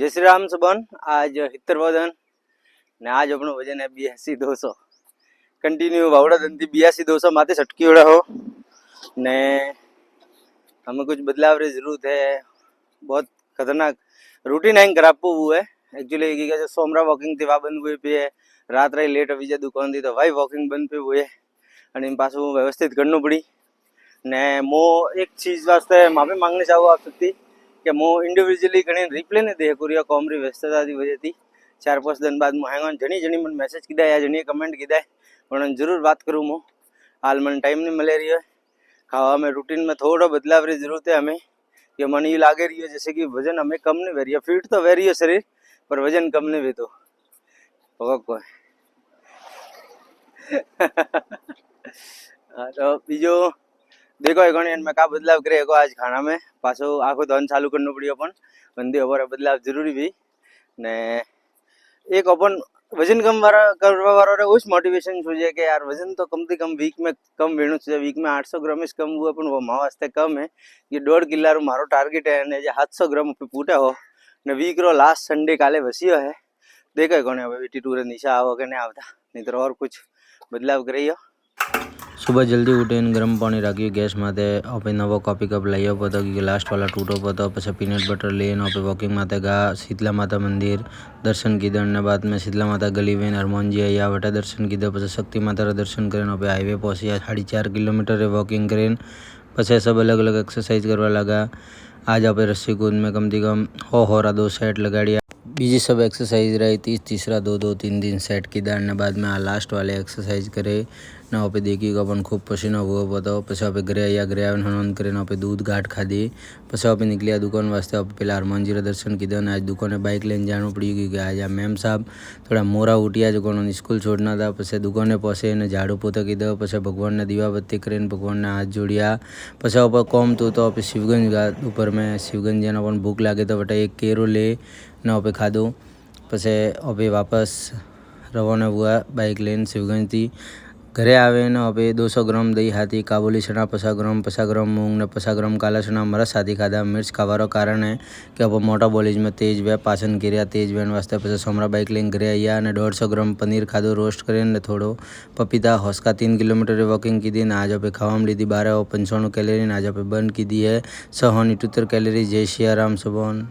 जय श्री राम सबन। आज 70 वजन ने आज अपनो वजन है 82-200 कंटिन्यू वावड़ा धनती 82-200 माथे सटकी उड़ा हो ने हमें कुछ बदलाव री जरूरत है। बहुत खतरनाक रूटीन हैंग खराब हुआ है एक्चुअली की जो सोमरा वॉकिंग थी वहाँ बंद हुई पे रात रही लेट अभी दुकान थी तो भाई वॉकिंग बंद पे हुए और पासू व्यवस्थित करना पड़ी ने मो एक चीज वास्ते माफी मांगने चाहूँ आप सकती कि मो इंडिविजुअली घणी रिप्ले ने दे कुरिया कॉमरी व्यस्तता की वजह थी 4-5 दिन बाद हैंग जनी जनी मन मैसेज कीधा या जनी कमेंट कीधा पण जरूर बात करूँ मो हाल मन टाइम नहीं मिले रही है खावा में रूटीन में थोड़ा बदलाव की जरूरत है हमें कि मन ये लागे रही है जैसे कि वजन हमें कम नहीं वे रही है फिट तो वे रही है शरीर पर वजन कम नहीं वे तो तो बीजो देखो एक में का बदलाव करे को आज खाना में पाछो आखो धन चालू करना पड़ी अपन बंदी हमारा बदलाव जरूरी भी ने एक अपन वजन कम वाला करवा वाला उस मोटिवेशन सोचे कि यार वजन तो कम से कम वीक में कम वेणु चाहिए वीक में 800 ग्राम कम हुआ पण वो माँ वास्ते कम है ये 1.5 किलो मारो टारगेट है ने 700 ग्राम पूटा हो ने वीक रो लास्ट संडे काले वसियो है देखो कोने अब 82 निशा आओ के नहीं आवता नहीं तो और कुछ बदलाव करियो। सुबह जल्दी उठीने गरम पानी राखी गैस माथे अपने नवो कॉफी कप लाई पतो कि लास्ट वाला टूटो पतो पछी पीनट बटर लेने आप वॉकिंग माथे गा शीतला माता मंदिर दर्शन कीधो ने बाद में शीतला माता गली वेन हरमोन जी या वटा दर्शन कीधो पछी शक्ति माता रा दर्शन करीने आप हाईवे पहुंची 4.5 किलोमीटर वॉकिंग करीने पछी सब अलग अलग एक्सरसाइज करवा लगा। आज आप रस्सी कूद में कम से कम हो 2 सेट लगाड़िया बीजी सब एक्सरसाइज रही तीसरा 2-3 सेट की दार ने बाद में आ लास्ट वाले एक्सरसाइज करे ना पे देखी अपन खूब पसीना हुआ बताओ पछी आप घरे आया घरे आने हनन करे आप दूध घाट खाधी पछी आप निकलिया दुकान वास्ते आप पेला हरमान जी दर्शन कीधो ने आज दुकाने बाइक लैने जाना पड़ी क्योंकि आज आ मैम साहब थोड़ा मोरा उठिया जो को स्कूल छोड़ना था पछी दुकाने पहुंचे ने झाड़ू पोता कीधो पछी भगवान ने दीवा बत्ती करीने भगवान ने हाथ जोड़िया पछी आप कम तो आप शिवगंज घाट ऊपर में शिवगंज जाना अपन भूख लगे तो बटा एक केरो ले ना आप खाधो पछी अभी वापस रवाना हुआ बाइक लेन शिवगंज थी घरे आवे ने अभी 200 ग्राम दही हाथी काबुली चना 50 ग्राम मूंग ने 50 ग्राम काला चना मरस हाथी खाधा मिर्च खावारो कारण है कि अब मोटा बोलीज में तेज वे पाचन क्रिया तेज वेन वास्ते पछी सोमरा बाइक लेने घरे आया ने 150 ग्राम पनीर खाधो रोस्ट करीने थोड़ो पपीता हौसका 3 किलोमीटर वॉकिंग कीधी ने आज आप खावा लीधी 1295 कैलरी ने आज आप बंद कीधी है 678 कैलरी। जय श्री राम सबन।